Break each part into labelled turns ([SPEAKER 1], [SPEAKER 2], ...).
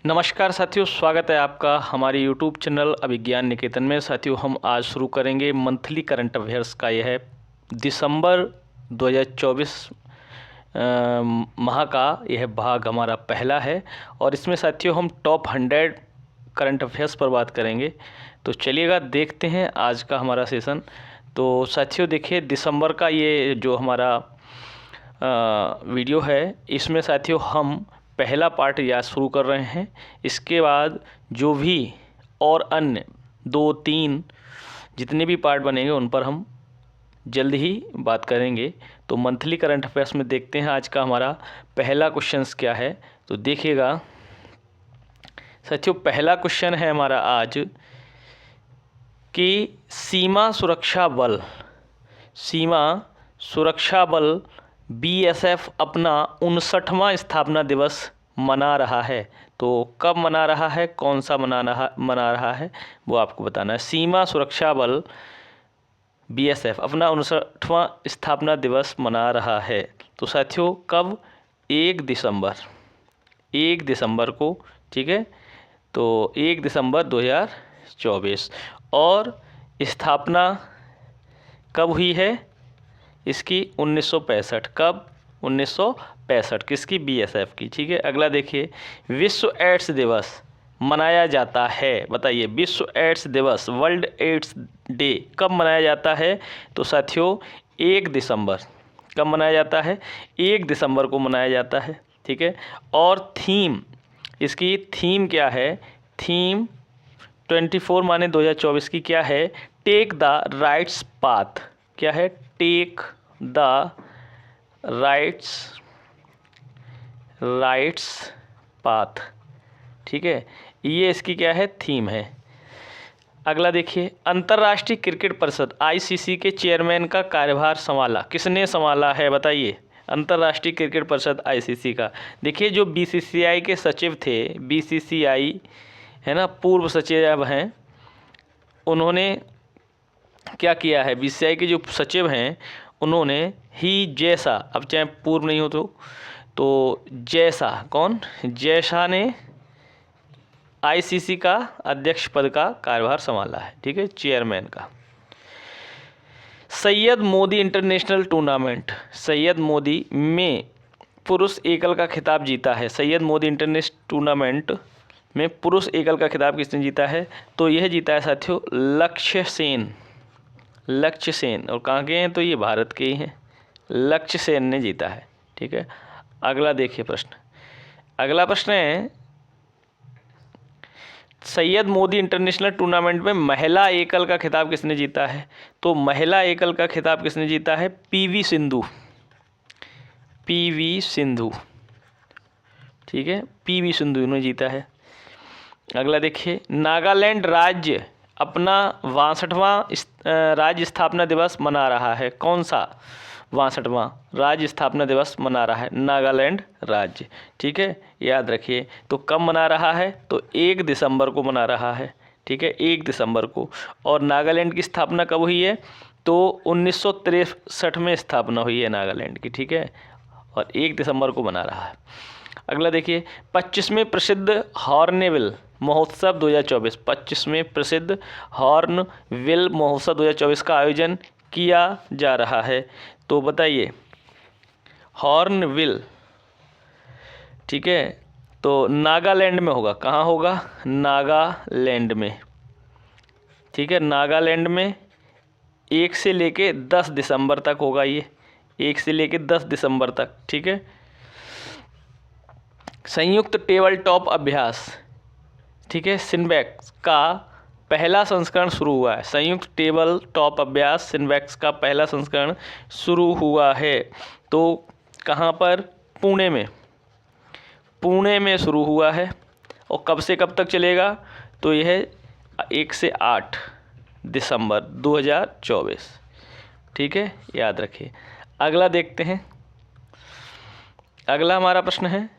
[SPEAKER 1] नमस्कार साथियों, स्वागत है आपका हमारे यूट्यूब चैनल अभिज्ञान निकेतन में। साथियों, हम आज शुरू करेंगे मंथली करंट अफेयर्स का। यह है दिसंबर 2024 माह का यह भाग हमारा पहला है और इसमें साथियों हम टॉप 100 करंट अफेयर्स पर बात करेंगे। तो चलिएगा देखते हैं आज का हमारा सेशन। तो साथियों देखिए, दिसंबर का ये जो हमारा वीडियो है, इसमें साथियों हम पहला पार्ट या शुरू कर रहे हैं। इसके बाद जो भी और अन्य 2-3 जितने भी पार्ट बनेंगे उन पर हम जल्द ही बात करेंगे। तो मंथली करंट अफेयर्स में देखते हैं आज का हमारा पहला क्वेश्चंस क्या है। तो देखिएगा साथियों, पहला क्वेश्चन है हमारा आज कि सीमा सुरक्षा बल BSF अपना 59वां स्थापना दिवस मना रहा है। तो कब मना रहा है, कौन सा मना रहा है, वो आपको बताना है। सीमा सुरक्षा बल BSF अपना 59वां स्थापना दिवस मना रहा है। तो साथियों कब? 1 दिसंबर को, ठीक है। तो 1 दिसंबर 2024। और स्थापना कब हुई है इसकी? 1965। कब? 1965। किसकी? BSF की, ठीक है। अगला देखिए, विश्व एड्स दिवस मनाया जाता है। बताइए, विश्व एड्स दिवस, वर्ल्ड एड्स डे कब मनाया जाता है? तो साथियों 1 दिसंबर। कब मनाया जाता है? 1 दिसंबर को मनाया जाता है, ठीक है। और थीम, इसकी थीम क्या है? थीम 24 माने 2024 की क्या है? Take the rights path. क्या है? टेक द राइट्स पाथ, ठीक है। ये इसकी क्या है? थीम है। अगला देखिए, अंतर्राष्ट्रीय क्रिकेट परिषद ICC के चेयरमैन का कार्यभार संभाला। किसने संभाला है? बताइए। अंतर्राष्ट्रीय क्रिकेट परिषद ICC का। देखिए, जो BCCI के सचिव थे, BCCI है ना, पूर्व सचिव हैं, उन्होंने क्या किया है? BCCI के जो सचिव हैं उन्होंने ही जैसा, अब चाहे पूर्व नहीं हो तो जैसा, कौन? जैसा ने ICC का अध्यक्ष पद का कार्यभार संभाला है, ठीक है, चेयरमैन का। सैयद मोदी इंटरनेशनल टूर्नामेंट, सैयद मोदी में पुरुष एकल का खिताब जीता है। सैयद मोदी इंटरनेशनल टूर्नामेंट में पुरुष एकल का खिताब किसने जीता है? तो यह जीता है साथियों लक्ष्य सेन। और कहाँ के हैं? तो ये भारत के ही हैं। लक्ष्य सेन ने जीता है, ठीक है। अगला देखिए प्रश्न। अगला प्रश्न है, सैयद मोदी इंटरनेशनल टूर्नामेंट में महिला एकल का खिताब किसने जीता है? तो महिला एकल का खिताब किसने जीता है? PV सिंधु, ठीक है, PV सिंधु ने जीता है। अगला देखिए, नागालैंड राज्य अपना 62वां राज्य स्थापना दिवस मना रहा है। कौन सा 62वां राज्य स्थापना दिवस मना रहा है? नागालैंड राज्य, ठीक है, याद रखिए। तो कब मना रहा है? तो 1 दिसंबर को मना रहा है, ठीक है, 1 दिसंबर को। और नागालैंड की स्थापना कब हुई है? तो 1963 में स्थापना हुई है नागालैंड की, ठीक है, और 1 दिसंबर को मना रहा है। अगला देखिए, 25वें प्रसिद्ध हॉर्नबिल महोत्सव 2024, 25वें प्रसिद्ध हॉर्नबिल महोत्सव 2024 का आयोजन किया जा रहा है। तो बताइए, हॉर्नबिल, ठीक है, तो नागालैंड में होगा। कहाँ होगा? नागालैंड में, ठीक है, नागालैंड में 1 से लेके 10 दिसंबर तक होगा। ये 1 से लेके 10 दिसंबर तक, ठीक है। संयुक्त टेबल टॉप अभ्यास, ठीक है, सिनबैक्स का पहला संस्करण शुरू हुआ है। संयुक्त टेबल टॉप अभ्यास सिनबैक्स का पहला संस्करण शुरू हुआ है। तो कहाँ पर? पुणे में शुरू हुआ है। और कब से कब तक चलेगा? तो यह 1 से 8 दिसंबर 2024, ठीक है, याद रखिए। अगला देखते हैं। अगला हमारा प्रश्न है,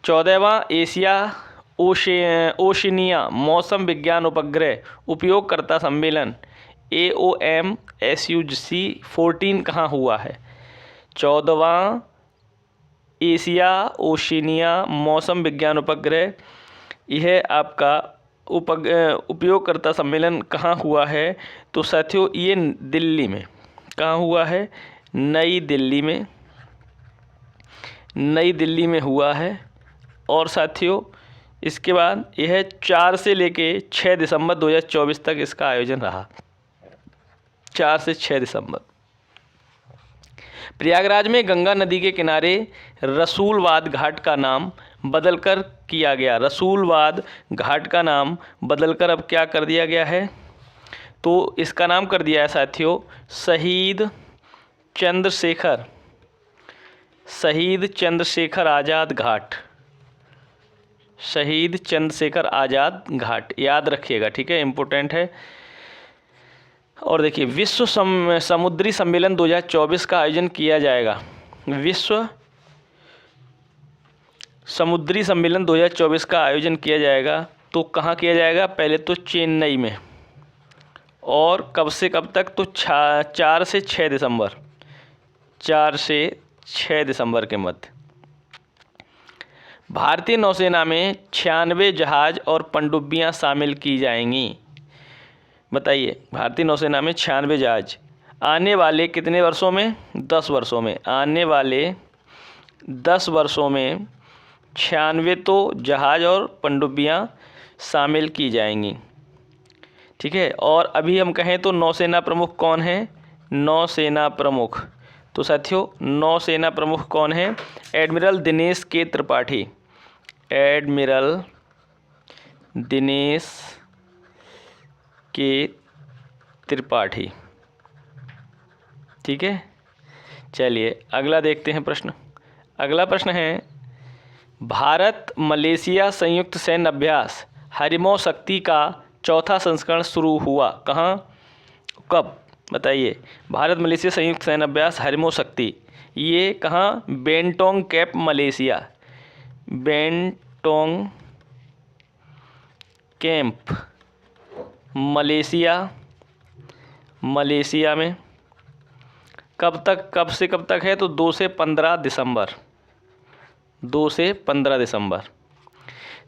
[SPEAKER 1] 14वां एशिया ओशिनिया मौसम विज्ञान उपग्रह उपयोगकर्ता सम्मेलन AOMSUC 14 कहाँ हुआ है? 14वां एशिया ओशिनिया मौसम विज्ञान उपग्रह, यह आपका उपयोगकर्ता सम्मेलन कहाँ हुआ है? तो साथियों ये दिल्ली में। कहाँ हुआ है? नई दिल्ली में। नई दिल्ली में हुआ है। और साथियों इसके बाद यह 4 से लेके 6 दिसंबर 2024 तक इसका आयोजन रहा। 4 से 6 दिसंबर। प्रयागराज में गंगा नदी के किनारे रसूलवाद घाट का नाम बदलकर किया गया। रसूलवाद घाट का नाम बदलकर अब क्या कर दिया गया है? तो इसका नाम कर दिया है साथियों शहीद चंद्रशेखर आज़ाद घाट। शहीद चंद्रशेखर आज़ाद घाट, याद रखिएगा, ठीक है, इम्पोर्टेंट है। और देखिए विश्व समुद्री सम्मेलन 2024 का आयोजन किया जाएगा। विश्व समुद्री सम्मेलन 2024 का आयोजन किया जाएगा। तो कहाँ किया जाएगा? पहले तो चेन्नई में। और कब से कब तक? तो 4 से 6 दिसंबर। 4 से 6 दिसंबर के मध्य। भारतीय नौसेना में 96 जहाज और पनडुब्बियाँ शामिल की जाएंगी। बताइए, भारतीय नौसेना में 96 जहाज आने वाले कितने वर्षों में? 10 वर्षों में। आने वाले 10 वर्षों में 96 तो जहाज और पनडुब्बियाँ शामिल की जाएंगी, ठीक है। और अभी हम कहें तो नौसेना प्रमुख कौन है? नौसेना प्रमुख, तो साथियों नौसेना प्रमुख कौन है? एडमिरल दिनेश के त्रिपाठी। एडमिरल दिनेश के त्रिपाठी, ठीक है। चलिए अगला देखते हैं प्रश्न। अगला प्रश्न है भारत मलेशिया संयुक्त सैन्य अभ्यास हरिमौ शक्ति का चौथा संस्करण शुरू हुआ कहाँ, कब? बताइए। भारत मलेशिया संयुक्त सैन्य अभ्यास हरिमौ शक्ति, ये कहाँ? Bentong cap Malaysia. Bentong camp Malaysia में। कब तक, कब से कब तक है? तो 2 से 15 दिसंबर। 2 से 15 दिसंबर।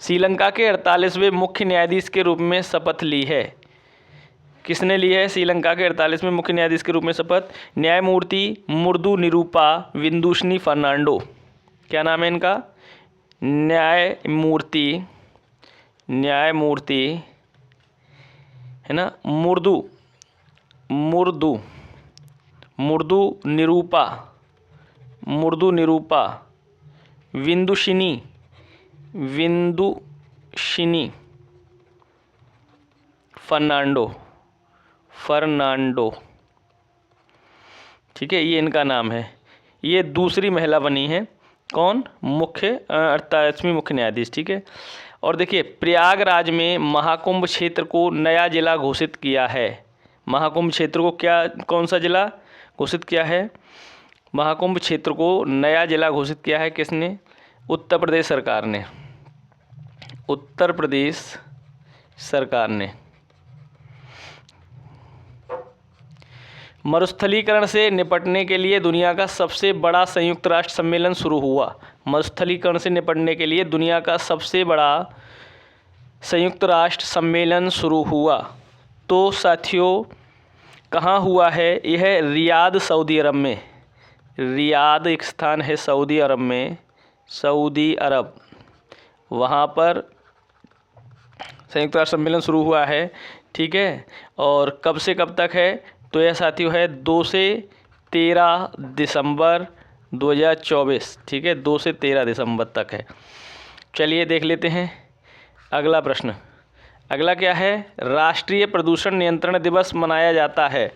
[SPEAKER 1] श्रीलंका के 48वें मुख्य न्यायाधीश के रूप में शपथ ली है। किसने ली है श्रीलंका के 48वें मुख्य न्यायाधीश के रूप में शपथ? न्यायमूर्ति मुर्दू निरूपा विंदुशनी फर्नांडो। क्या नाम है इनका? न्यायमूर्ति है ना, मुर्दू निरूपा विंदुशिनी फर्नांडो, ठीक है, ये इनका नाम है। ये दूसरी महिला बनी है। कौन? मुख्य 48वीं मुख्य न्यायाधीश, ठीक है। और देखिए प्रयागराज में महाकुंभ क्षेत्र को नया जिला घोषित किया है। महाकुंभ क्षेत्र को क्या, कौन सा जिला घोषित किया है? महाकुंभ क्षेत्र को नया जिला घोषित किया है किसने? उत्तर प्रदेश सरकार ने। उत्तर प्रदेश सरकार ने। मरुस्थलीकरण से निपटने के लिए दुनिया का सबसे बड़ा संयुक्त राष्ट्र सम्मेलन शुरू हुआ। मरुस्थलीकरण से निपटने के लिए दुनिया का सबसे बड़ा संयुक्त राष्ट्र सम्मेलन शुरू हुआ। तो साथियों कहाँ हुआ है? यह रियाद सऊदी अरब में। रियाद एक स्थान है सऊदी अरब में, सऊदी अरब, वहाँ पर संयुक्त राष्ट्र सम्मेलन शुरू हुआ है, ठीक है। और कब से कब तक है? तो यह साथियों है 2 से 13 दिसंबर 2024, ठीक है, 2 से 13 दिसंबर तक है। चलिए देख लेते हैं अगला प्रश्न। अगला क्या है? राष्ट्रीय प्रदूषण नियंत्रण दिवस मनाया जाता है।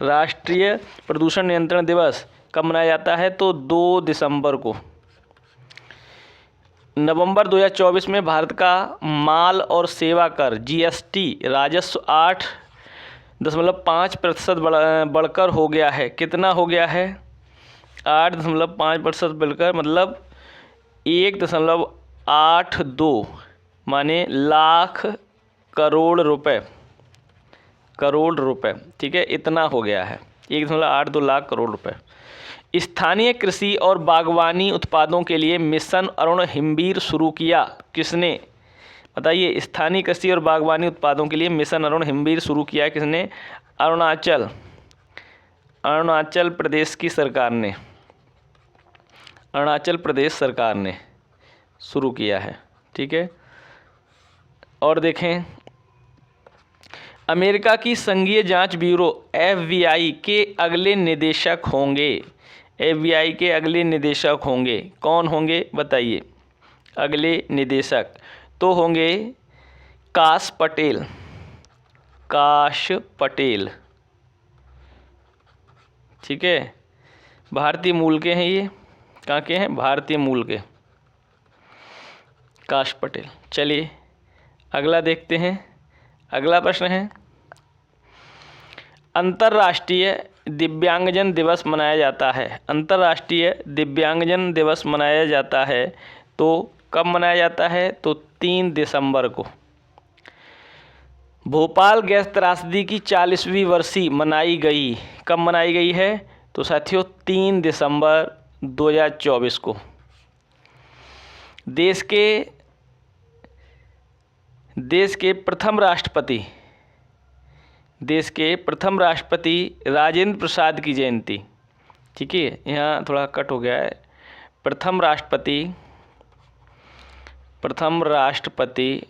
[SPEAKER 1] राष्ट्रीय प्रदूषण नियंत्रण दिवस कब मनाया जाता है? तो 2 दिसंबर को। नवंबर 2024 में भारत का माल और सेवा कर जीएसटी राजस्व 8.5% बढ़कर हो गया है। कितना हो गया है? 8.5% बढ़कर, मतलब 1.82 माने लाख करोड़ रुपए, ठीक है, इतना हो गया है। 1.82 लाख करोड़ रुपए। स्थानीय कृषि और बागवानी उत्पादों के लिए मिशन अरुण हिमवीर शुरू किया किसने? बताइए, स्थानीय कृषि और बागवानी उत्पादों के लिए मिशन अरुण हिमवीर शुरू किया किसने? अरुणाचल प्रदेश की सरकार ने, अरुणाचल प्रदेश सरकार ने शुरू किया है। ठीक है, और देखें, अमेरिका की संघीय जांच ब्यूरो FBI के अगले निदेशक होंगे। FBI के अगले निदेशक होंगे, कौन होंगे बताइए? अगले निदेशक तो होंगे काश पटेल, काश पटेल। ठीक है, भारतीय मूल के हैं ये, कहाँ के हैं? भारतीय मूल के, काश पटेल। चलिए अगला देखते हैं। अगला प्रश्न है, अंतर्राष्ट्रीय दिव्यांगजन दिवस मनाया जाता है। अंतर्राष्ट्रीय दिव्यांगजन दिवस मनाया जाता है तो कब मनाया जाता है? तो 3 दिसंबर को। भोपाल गैस त्रासदी की 40वीं वर्षी मनाई गई, कब मनाई गई है? तो साथियों 3 दिसंबर 2024 को। देश के प्रथम राष्ट्रपति राजेंद्र प्रसाद की जयंती। ठीक है, यहाँ थोड़ा कट हो गया है। प्रथम राष्ट्रपति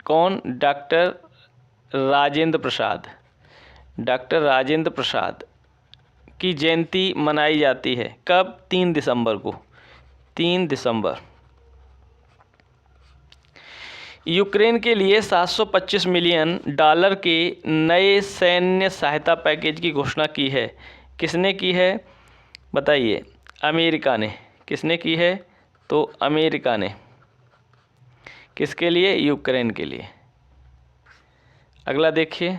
[SPEAKER 1] कौन? डॉक्टर राजेंद्र प्रसाद की जयंती मनाई जाती है। कब? 3 दिसंबर को। 3 दिसंबर। यूक्रेन के लिए $725 मिलियन के नए सैन्य सहायता पैकेज की घोषणा की है। किसने की है बताइए? अमेरिका ने। किसने की है? तो अमेरिका ने। किसके लिए? यूक्रेन के लिए। अगला देखिए,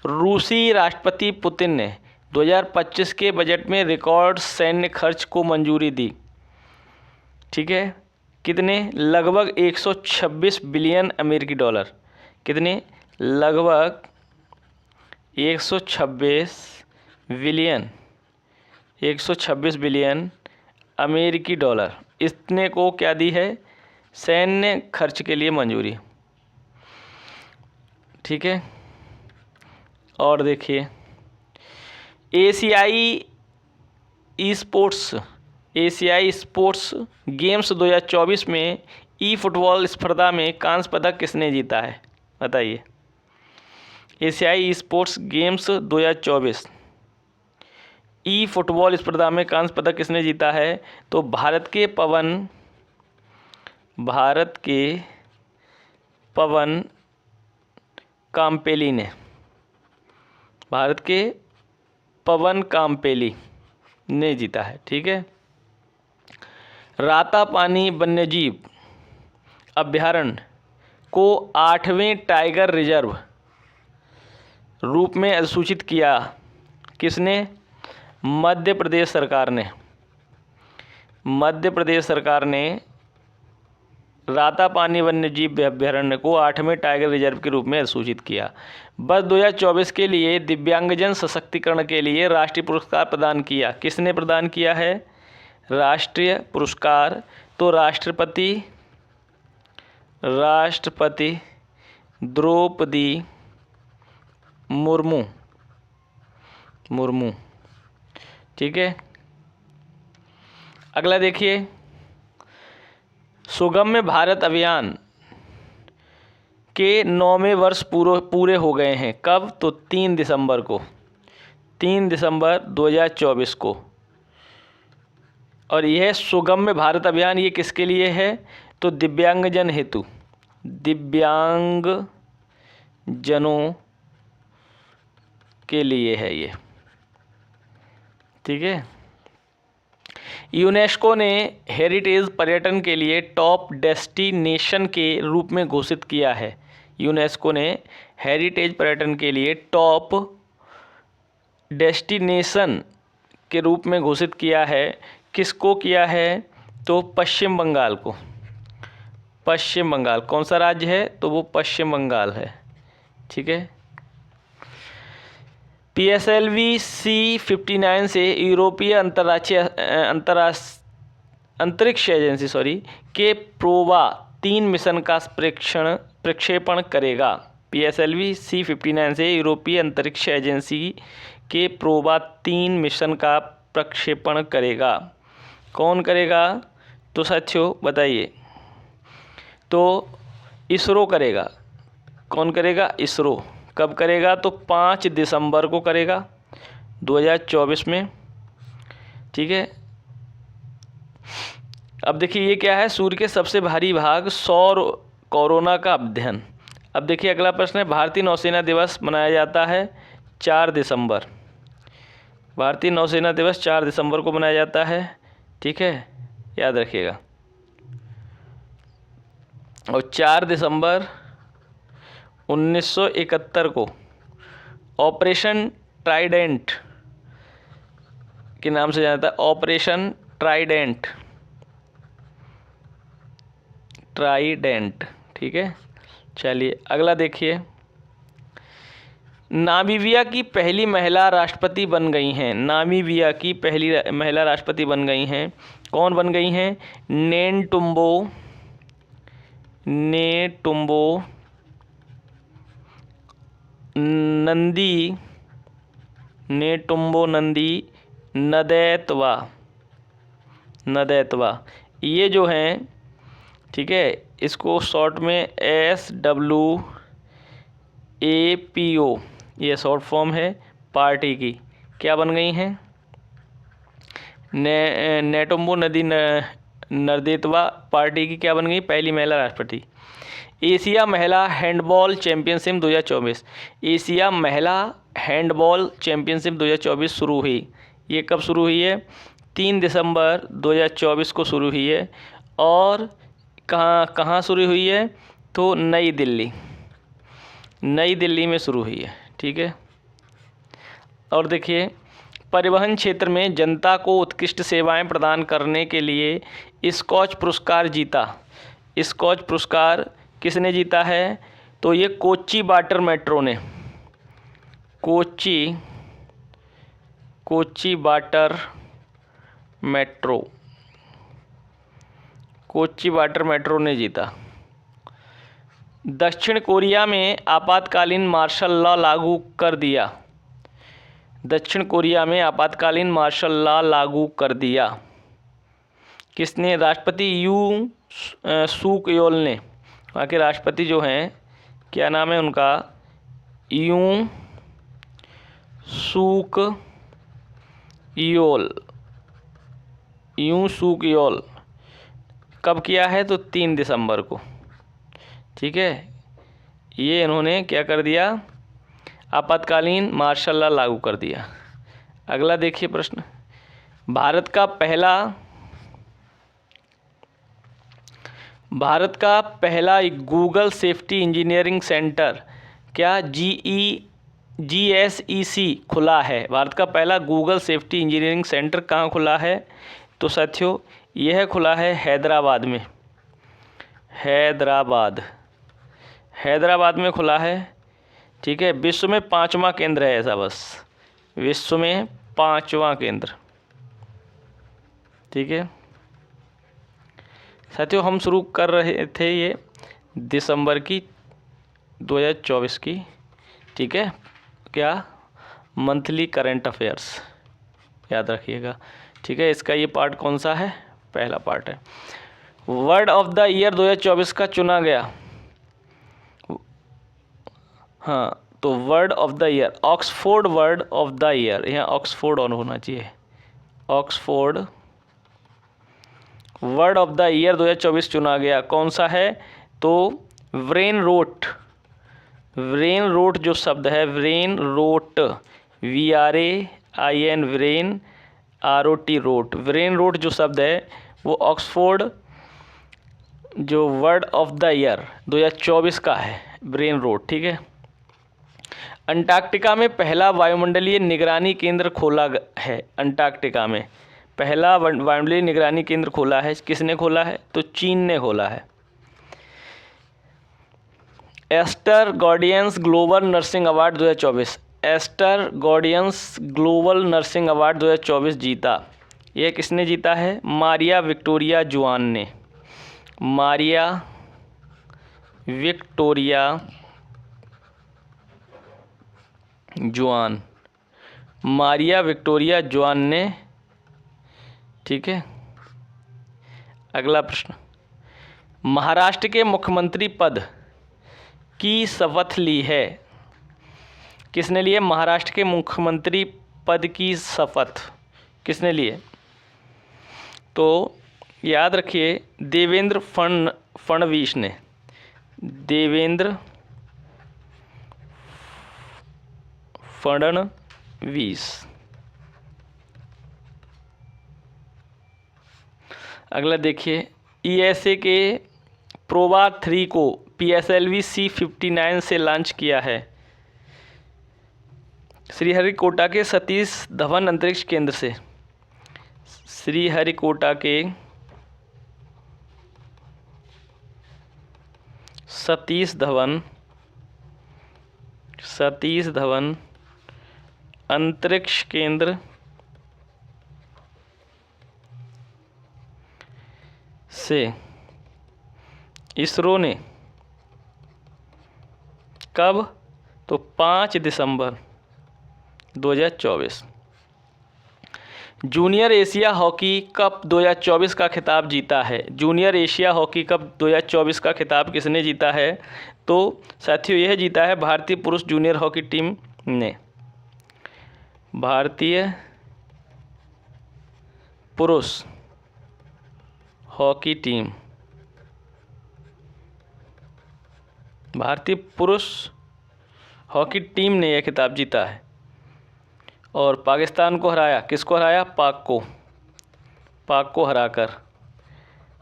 [SPEAKER 1] रूसी राष्ट्रपति पुतिन ने 2025 के बजट में रिकॉर्ड सैन्य खर्च को मंजूरी दी। ठीक है, कितने? लगभग 126 बिलियन अमेरिकी डॉलर। कितने? लगभग 126 बिलियन अमेरिकी डॉलर। इतने को क्या दी है? सैन्य खर्च के लिए मंजूरी। ठीक है, और देखिए, एशियाई स्पोर्ट्स गेम्स 2024 में फुटबॉल स्पर्धा में कांस्य पदक किसने जीता है? बताइए। एशियाई स्पोर्ट्स गेम्स 2024 फुटबॉल स्पर्धा में कांस्य पदक किसने जीता है? तो भारत के पवन काम्पेली ने। भारत के पवन काम्पेली ने जीता है। ठीक है, रातापानी वन्यजीव अभयारण्य को 8वें टाइगर रिजर्व रूप में अधिसूचित किया किसने? मध्य प्रदेश सरकार ने। मध्य प्रदेश सरकार ने रातापानी वन्यजीव अभयारण्य को 8वें टाइगर रिजर्व के रूप में अधिसूचित किया। वर्ष 2024 के लिए दिव्यांगजन सशक्तिकरण के लिए राष्ट्रीय पुरस्कार प्रदान किया। किसने प्रदान किया है राष्ट्रीय पुरस्कार? तो राष्ट्रपति द्रौपदी मुर्मू। ठीक है, अगला देखिए, सुगम्य भारत अभियान के 9वें वर्ष पूरे हो गए हैं। कब? तो 3 दिसंबर को। 3 दिसंबर 2024 को। और यह सुगम्य भारत अभियान ये किसके लिए है? तो दिव्यांगजन हेतु, दिव्यांगजनों के लिए है ये। ठीक है, यूनेस्को ने हेरिटेज पर्यटन के लिए टॉप डेस्टिनेशन के रूप में घोषित किया है। यूनेस्को ने हेरिटेज पर्यटन के लिए टॉप डेस्टिनेशन के रूप में घोषित किया है। किसको किया है? तो पश्चिम बंगाल को। पश्चिम बंगाल कौन सा राज्य है? तो वो पश्चिम बंगाल है। ठीक है, PSLV C-59 से यूरोपीय अंतरिक्ष एजेंसी के प्रोवा 3 मिशन का प्रक्षेपण करेगा। PSLV C-59 से यूरोपीय अंतरिक्ष एजेंसी के प्रोवा 3 मिशन का प्रक्षेपण करेगा। कौन करेगा? तो साथियों बताइए। तो इसरो करेगा। कौन करेगा? इसरो। कब करेगा? तो 5 दिसंबर को करेगा 2024 में। ठीक है। अब देखिए ये क्या है, सूर्य के सबसे भारी भाग सौर कोरोना का अध्ययन। अब देखिए अगला प्रश्न है, भारतीय नौसेना दिवस मनाया जाता है 4 दिसंबर। भारतीय नौसेना दिवस 4 दिसंबर को मनाया जाता है। ठीक है, याद रखिएगा। और 4 दिसंबर 1971 को ऑपरेशन ट्राइडेंट के नाम से जाना जाता है। Operation Trident. ठीक है। चलिए अगला देखिए, नामीबिया की पहली महिला राष्ट्रपति बन गई हैं। नामीबिया की पहली महिला राष्ट्रपति बन गई हैं। कौन बन गई हैं? नेटुम्बो नंदी नदैतवा। ये जो हैं, ठीक है, इसको शॉर्ट में SWAPO ये शॉर्ट फॉर्म है पार्टी की। क्या बन गई हैं? नेटुम्बो नदी नदैतवा पार्टी की क्या बन गई? पहली महिला राष्ट्रपति। एशिया महिला हैंडबॉल चैंपियनशिप 2024। एशिया महिला हैंडबॉल चैंपियनशिप 2024 शुरू हुई। ये कब शुरू हुई है? 3 दिसंबर 2024 को शुरू हुई है। और कहाँ शुरू हुई है? तो नई दिल्ली में शुरू हुई है। ठीक है। और देखिए, परिवहन क्षेत्र में जनता को उत्कृष्ट सेवाएं प्रदान करने के लिए स्कॉच पुरस्कार जीता। स्कॉच पुरस्कार किसने जीता है? तो ये कोच्चि वाटर मेट्रो ने। कोच्चि वाटर मेट्रो ने जीता। दक्षिण कोरिया में आपातकालीन मार्शल लॉ लागू कर दिया। दक्षिण कोरिया में आपातकालीन मार्शल लॉ लागू कर दिया। किसने? राष्ट्रपति यू सूक योल ने। वहाँ के राष्ट्रपति जो हैं, क्या नाम है उनका? यू सूक योल। कब किया है? तो 3 दिसंबर को। ठीक है। ये इन्होंने क्या कर दिया? आपातकालीन मार्शल लॉ लागू कर दिया। अगला देखिए प्रश्न, भारत का पहला गूगल सेफ्टी इंजीनियरिंग सेंटर क्या GSEC खुला है? भारत का पहला गूगल सेफ्टी इंजीनियरिंग सेंटर कहाँ खुला है? तो साथियों यह खुला है हैदराबाद में। हैदराबाद में खुला है। ठीक है। विश्व में 5वां केंद्र है ऐसा, बस विश्व में 5वां केंद्र। ठीक है साथियों, हम शुरू कर रहे थे ये दिसंबर की 2024 की। ठीक है, क्या? मंथली करंट अफेयर्स, याद रखिएगा। ठीक है, इसका ये पार्ट कौन सा है? पहला पार्ट है। वर्ड ऑफ द ईयर 2024 का चुना गया। हाँ, तो word of the year, Oxford word of the year, यहाँ ऑक्सफोर्ड ऑन होना चाहिए। Oxford word of the year 2024 चुना गया। कौन सा है? तो ब्रेन रोट जो शब्द है, brain rot, VRAIN, brain ROT rot, brain rot जो शब्द है वो ऑक्सफोर्ड जो वर्ड ऑफ द ईयर 2024 का है, ब्रेन रोट। ठीक है। अंटार्कटिका में पहला वायुमंडलीय निगरानी केंद्र खोला है। अंटार्कटिका में पहला वायुमंडलीय निगरानी केंद्र खोला है। किसने खोला है? तो चीन ने खोला है। Aster guardians global nursing award 2024। Aster guardians global nursing award 2024 जीता? यह किसने जीता है? मारिया विक्टोरिया जुआन ने। मारिया विक्टोरिया जुआन, मारिया विक्टोरिया जुआन ने। ठीक है, अगला प्रश्न, महाराष्ट्र के मुख्यमंत्री पद की शपथ ली है? किसने लिए महाराष्ट्र के मुख्यमंत्री पद की शपथ? किसने लिए? तो याद रखिए, देवेंद्र फडणवीस ने। देवेंद्र फडणवीस। अगला देखिए, ईएसए के प्रोवा 3 को PSLV C-59 से लॉन्च किया है? श्रीहरिकोटा के सतीश धवन अंतरिक्ष केंद्र से। श्रीहरिकोटा के सतीश धवन अंतरिक्ष केंद्र से इसरो ने कब? तो 5 दिसंबर 2024 जूनियर एशिया हॉकी कप 2024 का खिताब जीता है? जूनियर एशिया हॉकी कप 2024 का खिताब किसने जीता है? तो साथियों, यह जीता है भारतीय पुरुष जूनियर हॉकी टीम ने। भारतीय पुरुष हॉकी टीम, भारतीय पुरुष हॉकी टीम ने यह खिताब जीता है और पाकिस्तान को हराया। किसको हराया? पाक को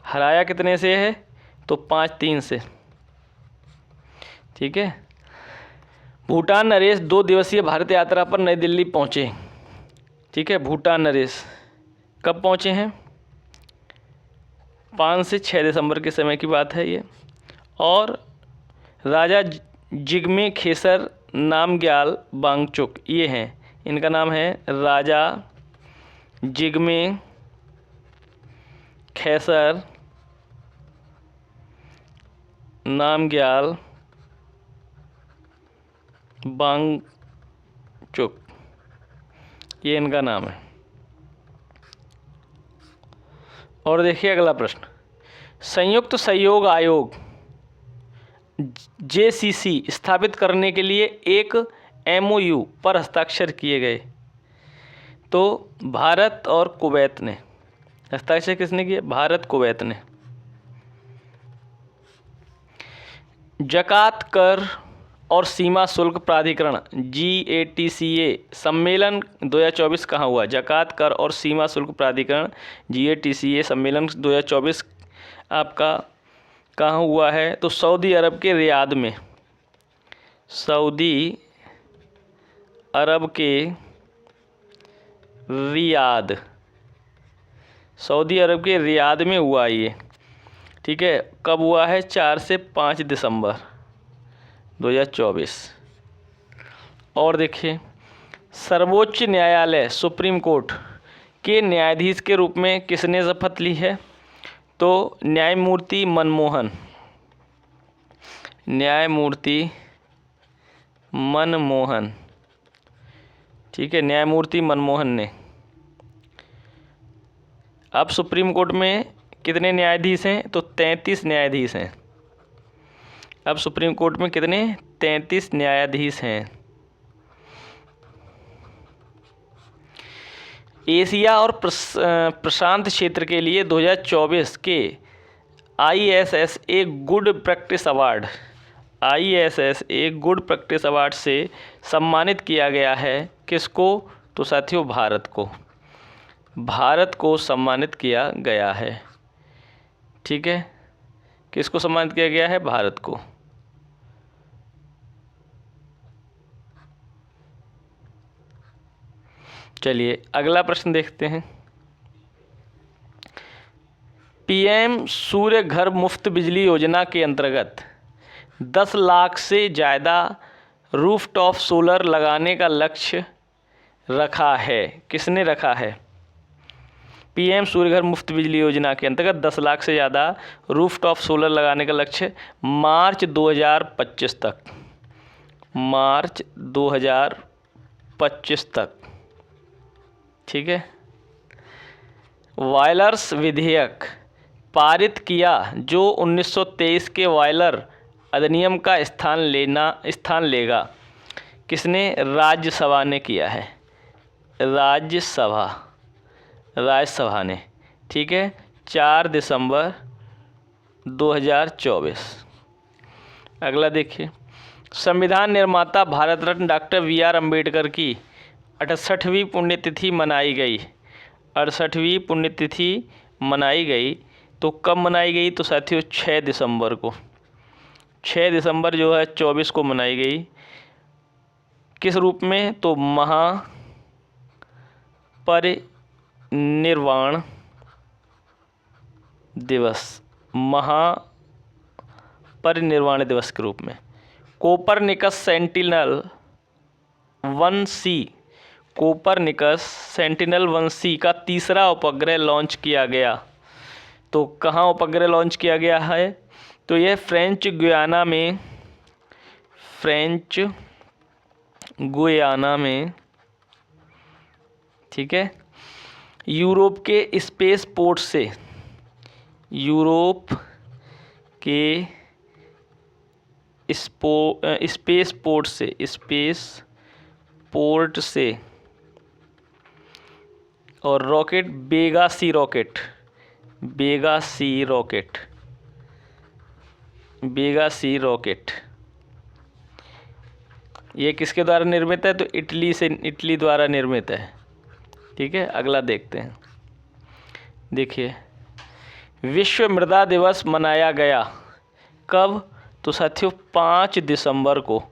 [SPEAKER 1] हराया कितने से है? तो 5-3 से। ठीक है, भूटान नरेश 2 दिवसीय भारत यात्रा पर नई दिल्ली पहुँचे। ठीक है, भूटान नरेश कब पहुँचे हैं? 5 से 6 दिसंबर के समय की बात है ये। और राजा जिग्मे खेसर नामग्याल वांगचुक, ये हैं, इनका नाम है राजा जिग्मे खेसर नामग्याल वांगचुक, ये इनका नाम है। और देखिए अगला प्रश्न, संयुक्त सहयोग आयोग JCC स्थापित करने के लिए एक MOU पर हस्ताक्षर किए गए? तो भारत और कुवैत ने। हस्ताक्षर किसने किए? भारत कुवैत ने। जकात कर और सीमा शुल्क प्राधिकरण GATCA सम्मेलन 2024 कहाँ हुआ? जकात कर और सीमा शुल्क प्राधिकरण GATCA सम्मेलन 2024 आपका कहाँ हुआ है? तो सऊदी अरब के रियाद में। सऊदी अरब के रियाद में हुआ ये। ठीक है, कब हुआ है? 4 से 5 दिसंबर 2024। और देखिए, सर्वोच्च न्यायालय सुप्रीम कोर्ट के न्यायाधीश के रूप में किसने शपथ ली है? तो न्यायमूर्ति मनमोहन। ठीक है, न्यायमूर्ति मनमोहन ने। अब सुप्रीम कोर्ट में कितने न्यायाधीश हैं? तो 33 न्यायाधीश हैं। अब सुप्रीम कोर्ट में कितने? 33 न्यायाधीश हैं। एशिया और प्रशांत क्षेत्र के लिए 2024 के ISSA गुड प्रैक्टिस अवार्ड से सम्मानित किया गया है। किसको? तो साथियों, भारत को सम्मानित किया गया है। ठीक है, किसको सम्मानित किया गया है? भारत को। चलिए अगला प्रश्न देखते हैं। PM सूर्य घर मुफ्त बिजली योजना के अंतर्गत 10 लाख से ज़्यादा रूफटॉप सोलर लगाने का लक्ष्य रखा है? किसने रखा है? पीएम सूर्यघर मुफ्त बिजली योजना के अंतर्गत 10 लाख से ज़्यादा रूफटॉप सोलर लगाने का लक्ष्य मार्च 2025 तक, मार्च 2025 तक। ठीक है। वायलर्स विधेयक पारित किया जो 1923 के वायलर अधिनियम का स्थान लेगा। किसने? राज्यसभा ने किया है, राज्यसभा ने। ठीक है। 4 दिसंबर 2024। अगला देखिए, संविधान निर्माता भारत रत्न डॉक्टर BR अम्बेडकर की 68वीं पुण्यतिथि मनाई गई। 68वीं पुण्यतिथि मनाई गई तो कब मनाई गई? तो साथियों 6 दिसंबर को, 6 दिसंबर जो है 24 को मनाई गई। किस रूप में? तो महापरिनिर्वाण दिवस, महापरिनिर्वाण दिवस के रूप में। Copernicus sentinel 1C, Copernicus sentinel 1C का तीसरा उपग्रह लॉन्च किया गया। तो कहाँ उपग्रह लॉन्च किया गया है? तो यह फ्रेंच गुयाना में, ठीक है, यूरोप के स्पेस पोर्ट से, यूरोप के स्पेस पोर्ट से और रॉकेट वेगा सी रॉकेट ये किसके द्वारा निर्मित है? तो इटली द्वारा निर्मित है। ठीक है। अगला देखते हैं। देखिए, विश्व मृदा दिवस मनाया गया कब? तो साथियों 5 दिसंबर को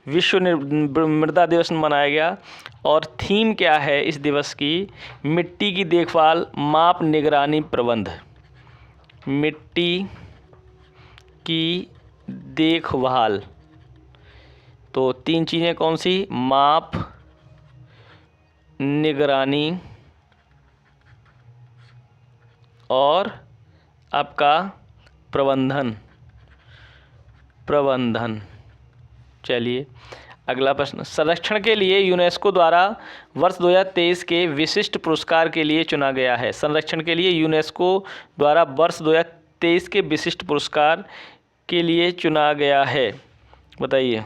[SPEAKER 1] विश्व मृदा दिवस मनाया गया। और थीम क्या है इस दिवस की? मिट्टी की देखभाल, माप, निगरानी, प्रबंध। मिट्टी की देखभाल, तो 3 चीज़ें कौन सी? माप, निगरानी और आपका प्रबंधन। चलिए अगला प्रश्न, संरक्षण के लिए यूनेस्को द्वारा वर्ष 2023 के विशिष्ट पुरस्कार के लिए चुना गया है। संरक्षण के लिए यूनेस्को द्वारा वर्ष 2023 के विशिष्ट पुरस्कार के लिए चुना गया है। बताइए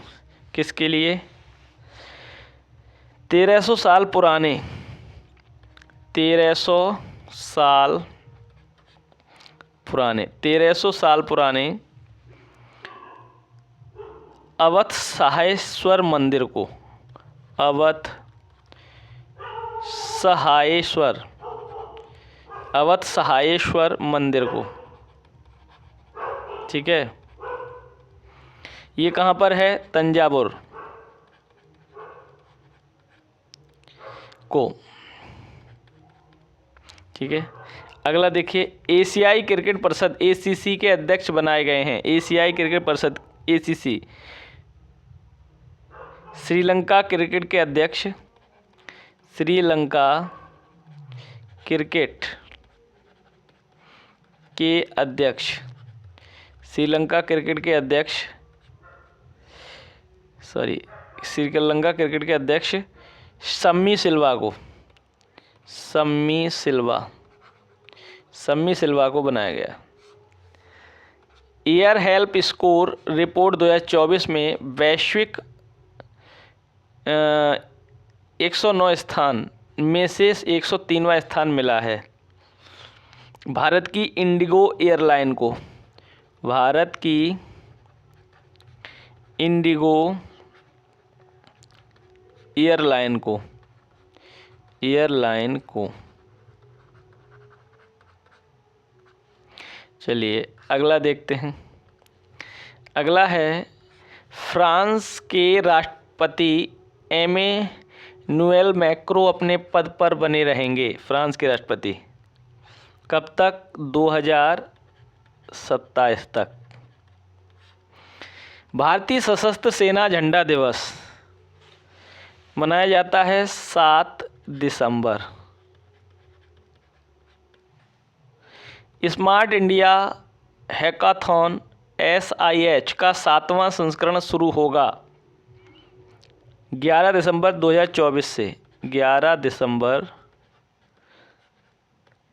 [SPEAKER 1] किसके लिए? 1300 साल पुराने 1300 साल पुराने अवध सहायेश्वर मंदिर को, अवध सहायेश्वर मंदिर को। ठीक है। ये कहाँ पर है? तंजावुर को। ठीक है। अगला देखिए, एशियाई क्रिकेट परिषद ACC के अध्यक्ष बनाए गए हैं। एशियाई क्रिकेट परिषद ACC, श्रीलंका क्रिकेट के अध्यक्ष, श्रीलंका क्रिकेट के अध्यक्ष सम्मी सिल्वा को बनाया गया। एयर हेल्प स्कोर रिपोर्ट 2024 में वैश्विक 109 स्थान में से 103वां स्थान मिला है। भारत की इंडिगो एयरलाइन को, भारत की इंडिगो एयरलाइन को। चलिए अगला देखते हैं। अगला है, फ्रांस के राष्ट्रपति एमेनुएल मैक्रों अपने पद पर बने रहेंगे। फ्रांस के राष्ट्रपति कब तक? 2027 तक। भारतीय सशस्त्र सेना झंडा दिवस मनाया जाता है 7 दिसंबर। स्मार्ट इंडिया हैकाथॉन SIH का 7वां संस्करण शुरू होगा 11 दिसंबर 2024 से। 11 दिसंबर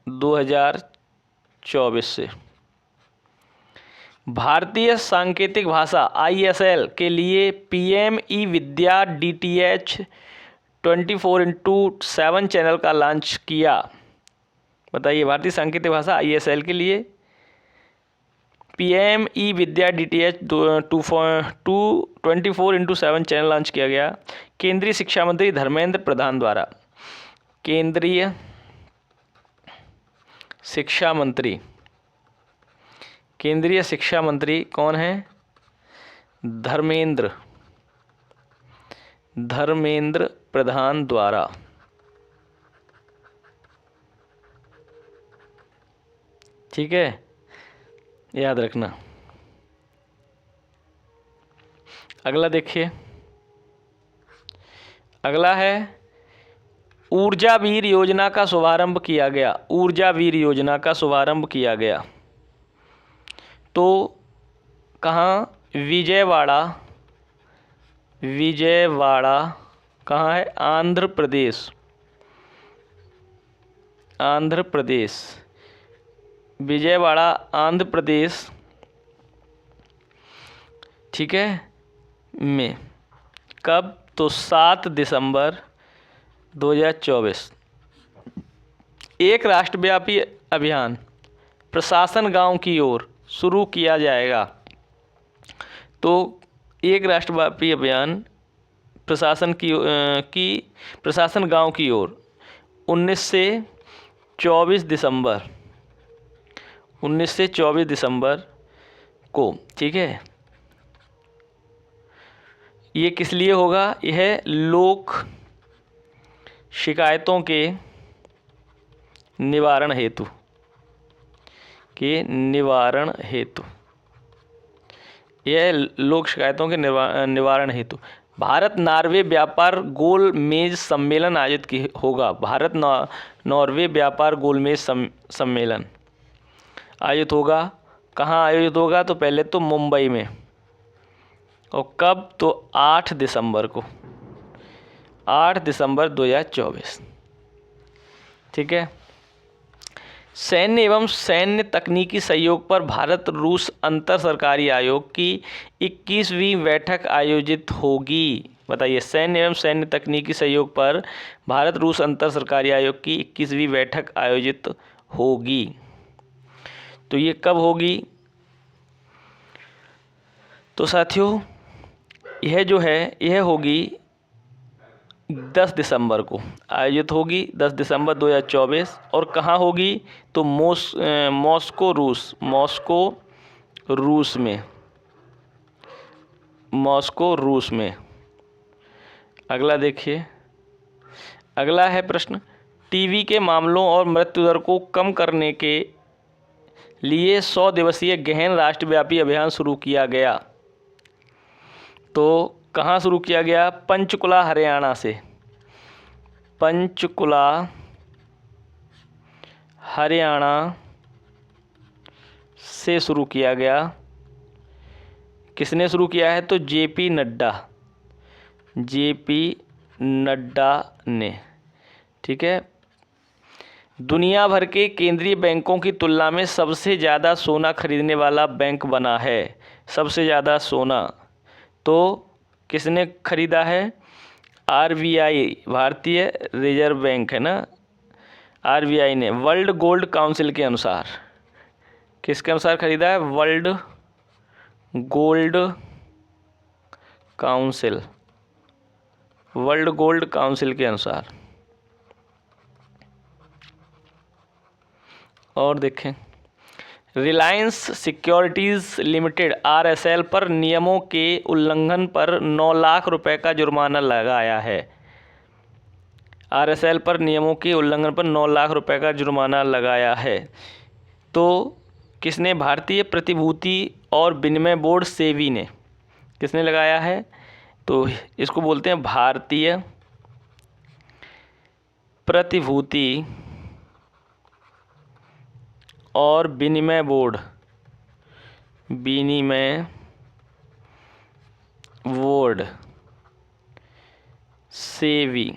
[SPEAKER 1] 2024 से। भारतीय सांकेतिक भाषा ISL के लिए PM ई-विद्या DTH 24/7 चैनल का लॉन्च किया। बताइए, भारतीय सांकेतिक भाषा ISL के लिए PM ई-विद्या DTH 24/7 चैनल लॉन्च किया गया केंद्रीय शिक्षा मंत्री धर्मेंद्र प्रधान द्वारा। केंद्रीय शिक्षा मंत्री कौन है? धर्मेंद्र प्रधान द्वारा। ठीक है, याद रखना। अगला देखिए, अगला है ऊर्जा वीर योजना का शुभारंभ किया गया। ऊर्जा वीर योजना का शुभारंभ किया गया तो कहाँ? विजयवाड़ा कहाँ है? आंध्र प्रदेश। विजयवाड़ा आंध्र प्रदेश, ठीक है, में। कब? तो 7 दिसंबर 2024। एक राष्ट्रव्यापी अभियान प्रशासन गांव की ओर शुरू किया जाएगा। तो एक राष्ट्रव्यापी अभियान प्रशासन गांव की ओर 19 से 24 दिसंबर को। ठीक है, ये किस लिए होगा? यह लोक शिकायतों के निवारण हेतु भारत नॉर्वे व्यापार गोलमेज सम्मेलन आयोजित होगा। भारत नॉर्वे व्यापार गोलमेज सम्मेलन आयोजित होगा। कहाँ आयोजित होगा? तो पहले तो मुंबई में। और कब? तो 8 दिसंबर को। 8 दिसंबर 2024। ठीक है। सैन्य एवं सैन्य तकनीकी सहयोग पर भारत रूस अंतर सरकारी आयोग की 21वीं बैठक आयोजित होगी। बताइए, सैन्य एवं सैन्य तकनीकी सहयोग पर भारत रूस अंतर सरकारी आयोग की 21वीं बैठक आयोजित होगी। तो ये कब होगी? तो साथियों, यह जो है यह होगी 10 दिसंबर को आयोजित होगी, 10 दिसंबर 2024। और कहाँ होगी? तो मॉस्को रूस में। अगला देखिए, अगला है प्रश्न, टीबी के मामलों और मृत्यु दर को कम करने के लिए 100 दिवसीय गहन राष्ट्रव्यापी अभियान शुरू किया गया। तो कहाँ शुरू किया गया? पंचकुला हरियाणा से। पंचकुला हरियाणा से शुरू किया गया। किसने शुरू किया है? तो जेपी नड्डा ने। ठीक है। दुनिया भर के केंद्रीय बैंकों की तुलना में सबसे ज़्यादा सोना खरीदने वाला बैंक बना है। सबसे ज़्यादा सोना तो किसने खरीदा है? RBI, भारतीय रिजर्व बैंक है ना, RBI ने वर्ल्ड गोल्ड काउंसिल के अनुसार। किसके अनुसार खरीदा है? वर्ल्ड गोल्ड काउंसिल के अनुसार। और देखें, रिलायंस सिक्योरिटीज़ लिमिटेड RSL पर नियमों के उल्लंघन पर 9 लाख रुपए का जुर्माना लगाया है। RSL पर नियमों के उल्लंघन पर 9 लाख रुपए का जुर्माना लगाया है। तो किसने? भारतीय प्रतिभूति और विनिमय बोर्ड सेबी ने। किसने लगाया है? तो इसको बोलते हैं भारतीय प्रतिभूति और विनिमय बोर्ड, विनिमय बोर्ड सेवी।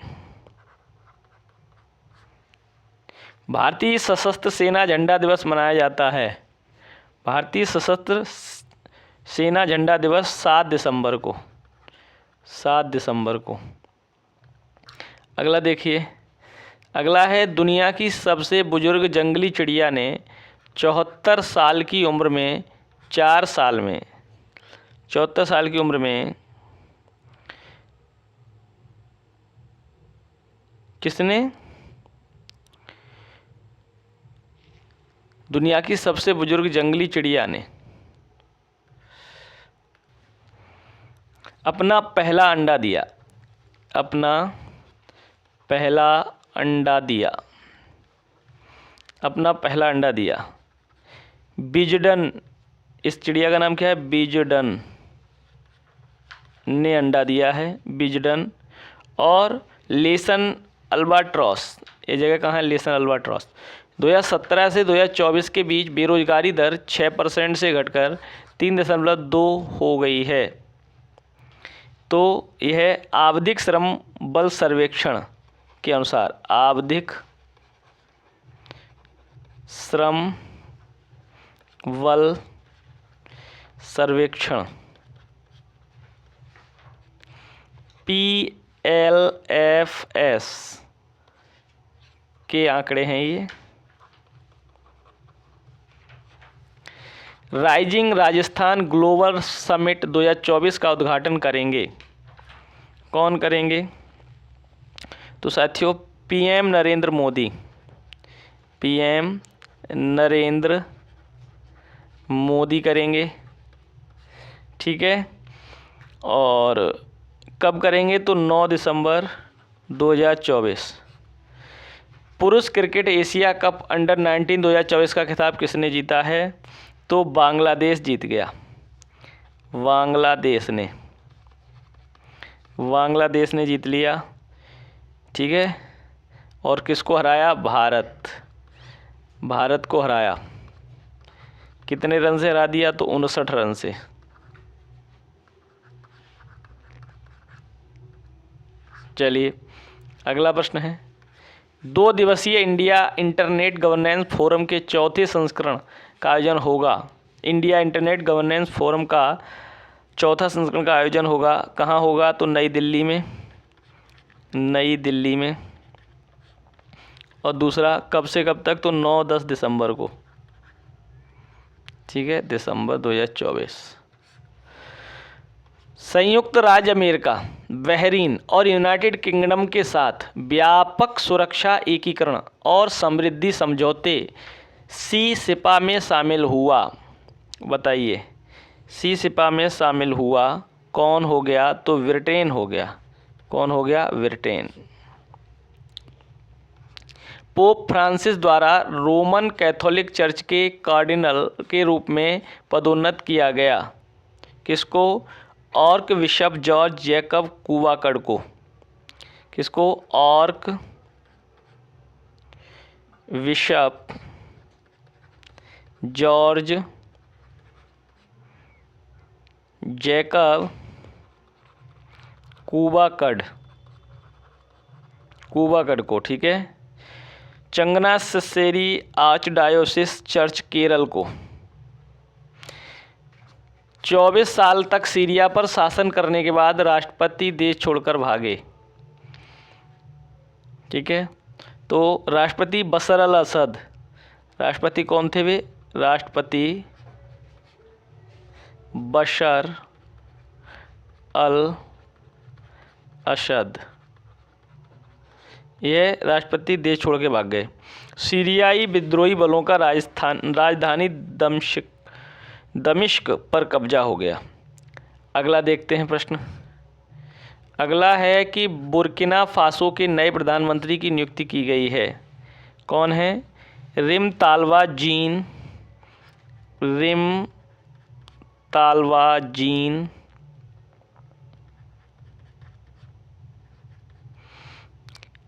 [SPEAKER 1] भारतीय सशस्त्र सेना झंडा दिवस मनाया जाता है। भारतीय सशस्त्र सेना झंडा दिवस 7 दिसंबर को, 7 दिसंबर को। अगला देखिए, अगला है दुनिया की सबसे बुजुर्ग जंगली चिड़िया ने 74 साल की उम्र में 4 साल में 74 साल की उम्र में किसने? दुनिया की सबसे बुजुर्ग जंगली चिड़िया ने अपना पहला अंडा दिया, अपना पहला अंडा दिया, अपना पहला अंडा दिया। बिजडन, इस चिड़िया का नाम क्या है? बिजडन ने अंडा दिया है, बिजडन। और लेसन अल्बाट्रॉस, ये जगह कहाँ है? Lesson albatross. 2017 से 2024 के बीच बेरोजगारी दर 6% से घटकर 3.2 हो गई है। तो यह आवधिक श्रम बल सर्वेक्षण के अनुसार, आवधिक श्रम बल सर्वेक्षण PLFS के आंकड़े हैं ये। राइजिंग राजस्थान ग्लोबल समिट 2024 का उद्घाटन करेंगे। कौन करेंगे? तो साथियों PM नरेंद्र मोदी, PM नरेंद्र मोदी करेंगे, ठीक है। और कब करेंगे? तो 9 दिसंबर 2024। पुरुष क्रिकेट एशिया कप अंडर 19 2024 का खिताब किसने जीता है? तो बांग्लादेश जीत गया, बांग्लादेश ने जीत लिया, ठीक है। और किसको हराया? भारत को हराया। कितने रन से हरा दिया? तो 59 रन से। चलिए अगला प्रश्न है, 2 दिवसीय इंडिया इंटरनेट गवर्नेंस फोरम के चौथे संस्करण का आयोजन होगा। इंडिया इंटरनेट गवर्नेंस फोरम का चौथा संस्करण का आयोजन होगा, कहाँ होगा? तो नई दिल्ली में। और दूसरा कब से कब तक? तो 9-10 दिसंबर को, ठीक है, दिसंबर 2024। संयुक्त राज्य अमेरिका, बहरीन और यूनाइटेड किंगडम के साथ व्यापक सुरक्षा एकीकरण और समृद्धि समझौते सी-सिपा में शामिल हुआ। बताइए, सी-सिपा में शामिल हुआ कौन हो गया? तो ब्रिटेन हो गया। कौन हो गया? ब्रिटेन। पोप फ्रांसिस द्वारा रोमन कैथोलिक चर्च के कार्डिनल के रूप में पदोन्नत किया गया। किसको? आर्क बिशप जॉर्ज जैकब कुवाकड को। किसको? आर्क बिशप जॉर्ज जैकब कुवाकड को, ठीक है। चंगनाससेरी आर्चडायोसिस चर्च केरल को। 24 साल तक सीरिया पर शासन करने के बाद राष्ट्रपति देश छोड़कर भागे, ठीक है। तो राष्ट्रपति बशर अल असद, राष्ट्रपति कौन थे वे? राष्ट्रपति बशर अल असद, यह राष्ट्रपति देश छोड़ के भाग गए। सीरियाई विद्रोही बलों का राजधानी दमिश्क पर कब्जा हो गया। अगला देखते हैं प्रश्न। अगला है कि बुर्किना फासो के नए प्रधानमंत्री की नियुक्ति की गई है। कौन है? रिम तालवा जीन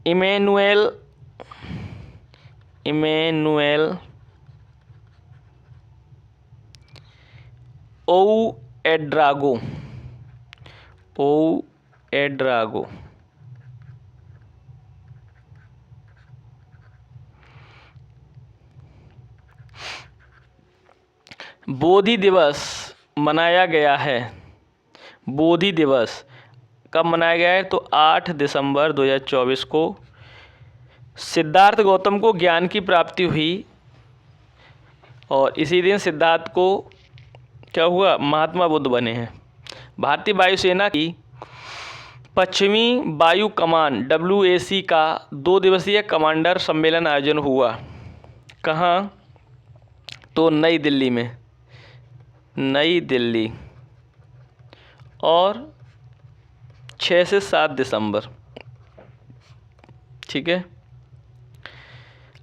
[SPEAKER 1] इमैनुएल ओएड्रागो बोधि दिवस मनाया गया है। बोधि दिवस कब मनाया गया है? तो 8 दिसंबर 2024 को सिद्धार्थ गौतम को ज्ञान की प्राप्ति हुई और इसी दिन सिद्धार्थ को क्या हुआ? महात्मा बुद्ध बने हैं। भारतीय वायुसेना की पश्चिमी वायु कमान WAC का 2 दिवसीय कमांडर सम्मेलन आयोजन हुआ। कहाँ? तो नई दिल्ली में, नई दिल्ली, और 6 से 7 दिसंबर। ठीक है।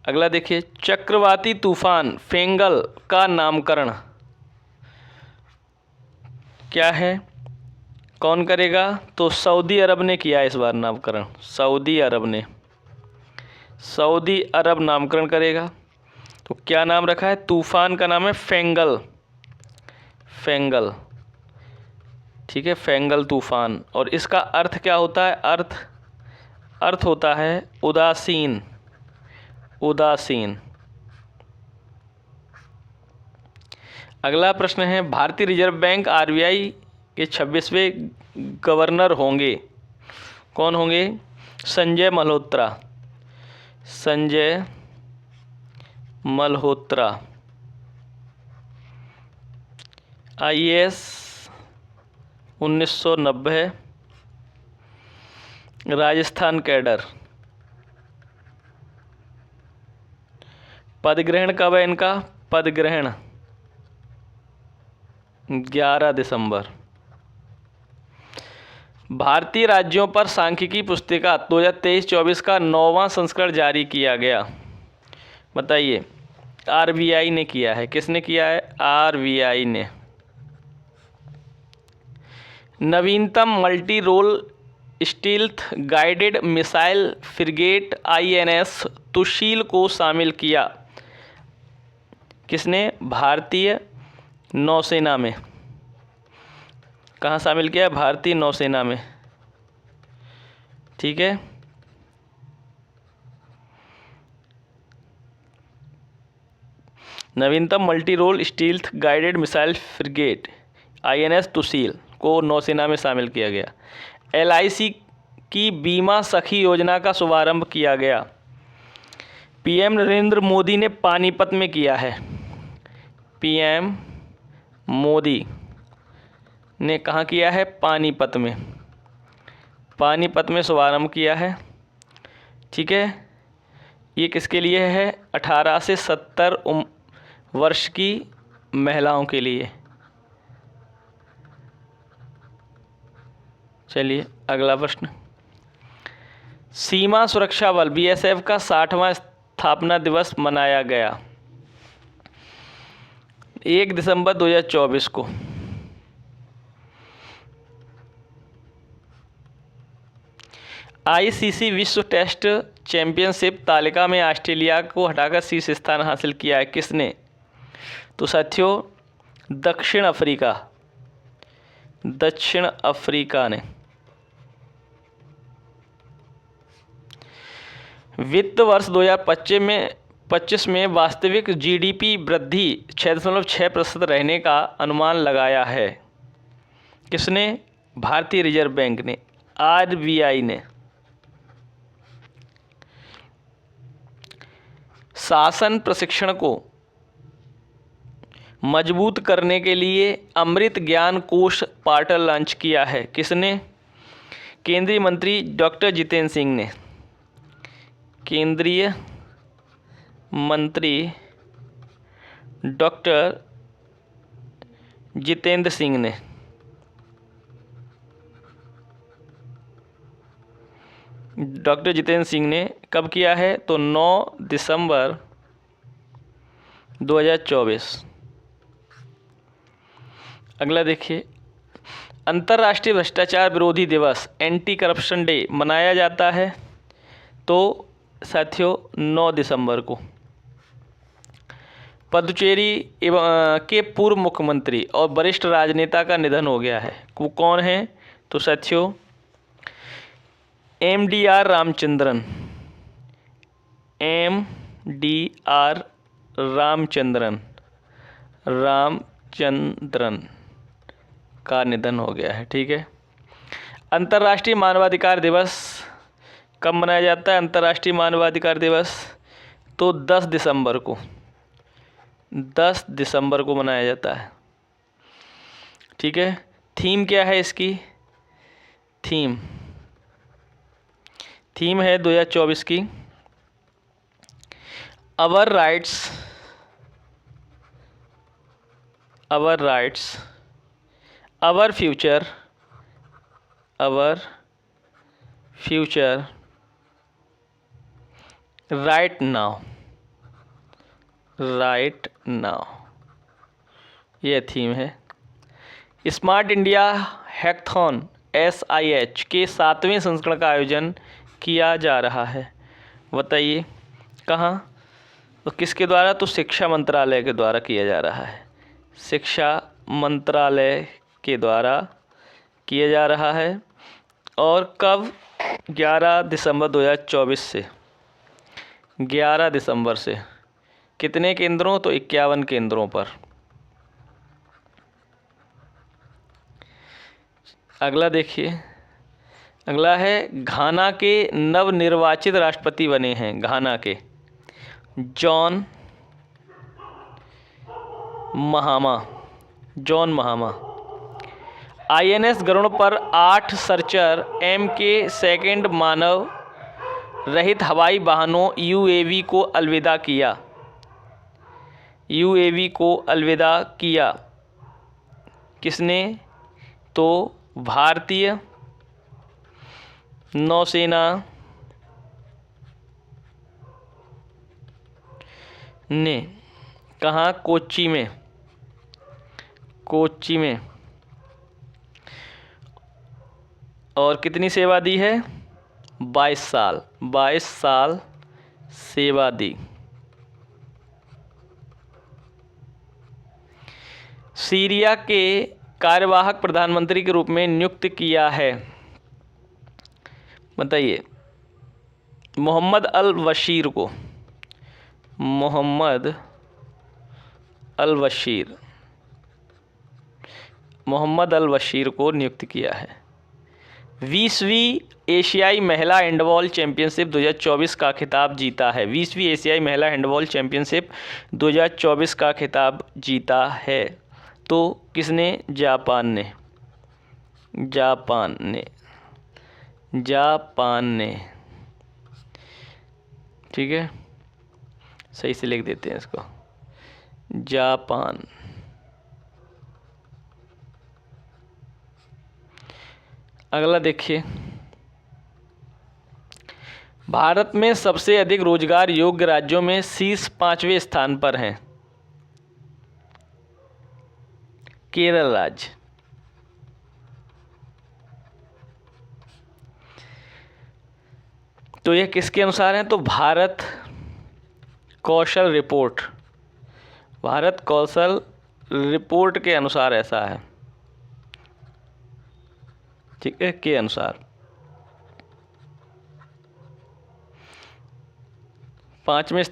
[SPEAKER 1] अगला देखिए, चक्रवाती तूफान फेंगल का नामकरण क्या है? कौन करेगा? तो सऊदी अरब ने किया इस बार नामकरण। सऊदी अरब नामकरण करेगा। तो क्या नाम रखा है? तूफान का नाम है फेंगल। ठीक है, फेंगल तूफान। और इसका अर्थ क्या होता है? अर्थ होता है उदासीन। अगला प्रश्न है, भारतीय रिजर्व बैंक RBI के 26वें गवर्नर होंगे। कौन होंगे? Sanjay Malhotra IAS 1990, Rajasthan cadre. पद ग्रहण कब है इनका? पद ग्रहण 11 दिसंबर। भारतीय राज्यों पर सांख्यिकी पुस्तिका 2023-24 का 9वां संस्करण जारी किया गया। बताइए। RBI ने किया है। किसने किया है? RBI ने। नवीनतम multi role stealth guided missile frigate INS Tushil को शामिल किया। किसने? भारतीय नौसेना में। कहाँ शामिल किया? भारतीय नौसेना में। ठीक है। नवीनतम multi role stealth guided missile frigate INS Tushil को नौसेना में शामिल किया गया। LIC की बीमा सखी योजना का शुभारंभ किया गया। PM नरेंद्र मोदी ने पानीपत में किया है। PM मोदी ने कहाँ किया है? पानीपत में शुभारंभ किया है। ठीक है। ये किसके लिए है? 18 से 70 वर्ष की महिलाओं के लिए। चलिए अगला प्रश्न, सीमा सुरक्षा बल BSF का 60वां स्थापना दिवस मनाया गया 1 दिसंबर 2024 को। ICC विश्व टेस्ट चैंपियनशिप तालिका में ऑस्ट्रेलिया को हटाकर शीर्ष स्थान हासिल किया है। किसने? तो साथियों दक्षिण अफ्रीका ने। वित्त वर्ष 2025 में वास्तविक GDP वृद्धि 6.6% रहने का अनुमान लगाया है। किसने? भारतीय रिजर्व बैंक ने, RBI ने। शासन प्रशिक्षण को मजबूत करने के लिए अमृत ज्ञान कोश पोर्टल लॉन्च किया है। किसने? केंद्रीय मंत्री डॉक्टर जितेंद्र सिंह ने। केंद्रीय मंत्री डॉक्टर जितेंद्र सिंह ने। कब किया है? तो 9 दिसंबर 2024। अगला देखिए, अंतर्राष्ट्रीय भ्रष्टाचार विरोधी दिवस एंटी करप्शन डे मनाया जाता है तो साथियों 9 दिसंबर को। पुदुचेरी के पूर्व मुख्यमंत्री और वरिष्ठ राजनेता का निधन हो गया है। वो कौन है? तो साथियों MDR रामचंद्रन। MDR रामचंद्रन का निधन हो गया है। ठीक है। अंतर्राष्ट्रीय मानवाधिकार दिवस कब मनाया जाता है? अंतर्राष्ट्रीय मानवाधिकार दिवस तो 10 दिसंबर को, 10 दिसंबर को मनाया जाता है। ठीक है। थीम क्या है इसकी? थीम है 2024 की our rights, our future right now, ये थीम है। स्मार्ट इंडिया हैकथॉन SIH के 7वें संस्करण का आयोजन किया जा रहा है। बताइए कहाँ? तो किसके द्वारा? तो शिक्षा मंत्रालय के द्वारा किया जा रहा है। शिक्षा मंत्रालय के द्वारा किया जा रहा है। और कब? 11 दिसंबर 2024 से, 11 दिसंबर से। कितने केंद्रों? तो 51 केंद्रों पर। अगला देखिए, अगला है घाना के नवनिर्वाचित राष्ट्रपति बने हैं। घाना के जॉन महामा। INS गरुड़ पर 8 सर्चर MK सेकंड मानव रहित हवाई वाहनों UAV को अलविदा किया। किसने? तो भारतीय नौसेना ने। कहाँ? कोच्चि में। और कितनी सेवा दी है? 22 साल सेवा दी। सीरिया के कार्यवाहक प्रधानमंत्री के रूप में नियुक्त किया है। बताइए। मोहम्मद अल बशीर को नियुक्त किया है। 20वीं एशियाई महिला हैंडबॉल चैंपियनशिप 2024 का खिताब जीता है। 20वीं एशियाई महिला हैंडबॉल चैंपियनशिप 2024 का खिताब जीता है। तो किसने? जापान ने। ठीक है, सही से लिख देते हैं इसको, जापान। अगला देखिए, भारत में सबसे अधिक रोजगार योग्य राज्यों में शीर्ष 5वें स्थान पर हैं केरल राज्य। तो यह किसके अनुसार है? तो भारत कौशल रिपोर्ट के अनुसार ऐसा है। ठीक है, के अनुसार। 5वें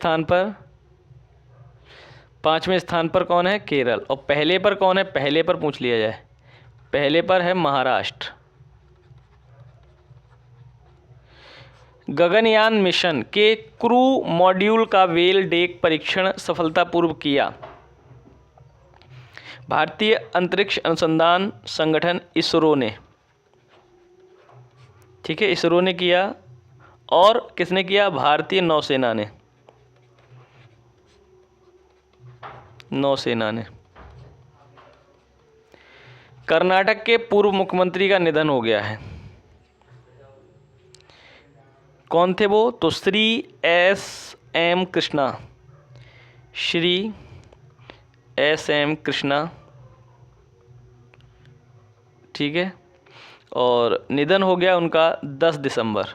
[SPEAKER 1] स्थान पर कौन है? केरल। और पहले पर कौन है? पहले पर पूछ लिया जाए, पहले पर है महाराष्ट्र। गगनयान मिशन के क्रू मॉड्यूल का वेल डेक परीक्षण सफलतापूर्वक किया। भारतीय अंतरिक्ष अनुसंधान संगठन इसरो ने। ठीक है, इसरो ने किया। और किसने किया? भारतीय नौसेना ने। कर्नाटक के पूर्व मुख्यमंत्री का निधन हो गया है। कौन थे वो? तो श्री S.M. कृष्णा। ठीक है, और निधन हो गया उनका 10 दिसंबर।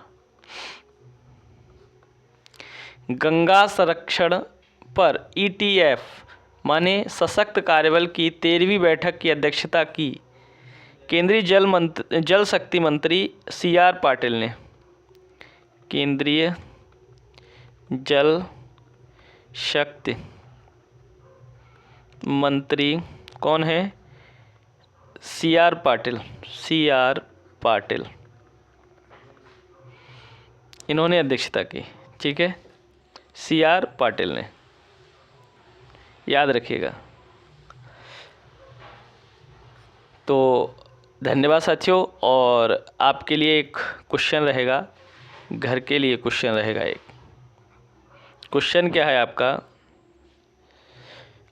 [SPEAKER 1] गंगा संरक्षण पर ETF माने सशक्त कार्यबल की 13वीं बैठक की अध्यक्षता की केंद्रीय जल शक्ति मंत्री CR पाटिल ने। केंद्रीय जल शक्ति मंत्री कौन है? CR पाटिल। CR पाटिल इन्होंने अध्यक्षता की। ठीक है, CR पाटिल ने, याद रखिएगा। तो धन्यवाद साथियों। और आपके लिए एक क्वेश्चन रहेगा, घर के लिए क्वेश्चन रहेगा। एक क्वेश्चन क्या है आपका?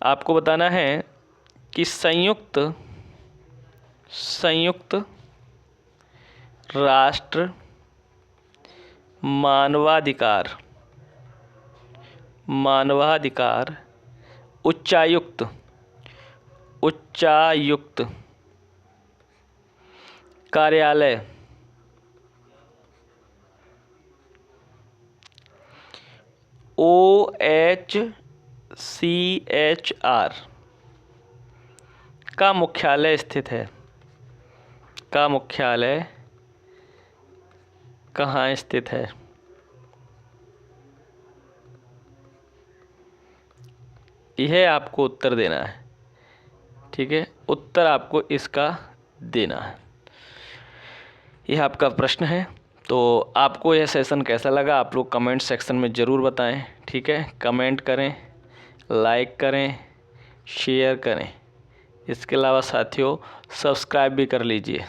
[SPEAKER 1] आपको बताना है कि संयुक्त राष्ट्र मानवाधिकार उच्चायुक्त कार्यालय OHCHR का मुख्यालय स्थित है। का मुख्यालय कहाँ स्थित है? यह आपको उत्तर देना है। ठीक है, उत्तर आपको इसका देना है। यह आपका प्रश्न है। तो आपको यह सेशन कैसा लगा आप लोग कमेंट सेक्शन में ज़रूर बताएं। ठीक है, कमेंट करें, लाइक करें, शेयर करें। इसके अलावा साथियों सब्सक्राइब भी कर लीजिए।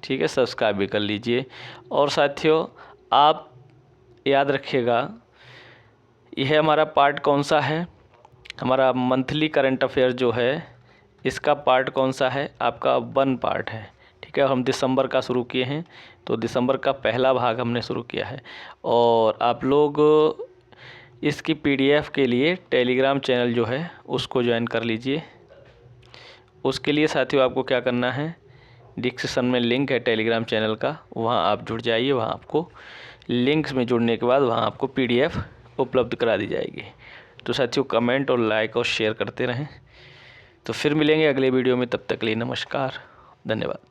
[SPEAKER 1] ठीक है, सब्सक्राइब भी कर लीजिए। और साथियों आप याद रखिएगा, यह हमारा पार्ट कौन सा है? हमारा मंथली करंट अफेयर जो है इसका पार्ट कौन सा है? आपका 1 पार्ट है। ठीक है, हम दिसंबर का शुरू किए हैं, तो दिसंबर का पहला भाग हमने शुरू किया है। और आप लोग इसकी PDF के लिए टेलीग्राम चैनल जो है उसको ज्वाइन कर लीजिए। उसके लिए साथियों आपको क्या करना है, डिस्क्रिप्शन में लिंक है टेलीग्राम चैनल का, वहाँ आप जुड़ जाइए। वहाँ आपको लिंक्स में जुड़ने के बाद वहाँ आपको PDF उपलब्ध करा दी जाएगी। तो साथियों कमेंट और लाइक और शेयर करते रहें। तो फिर मिलेंगे अगले वीडियो में, तब तक के लिए नमस्कार, धन्यवाद।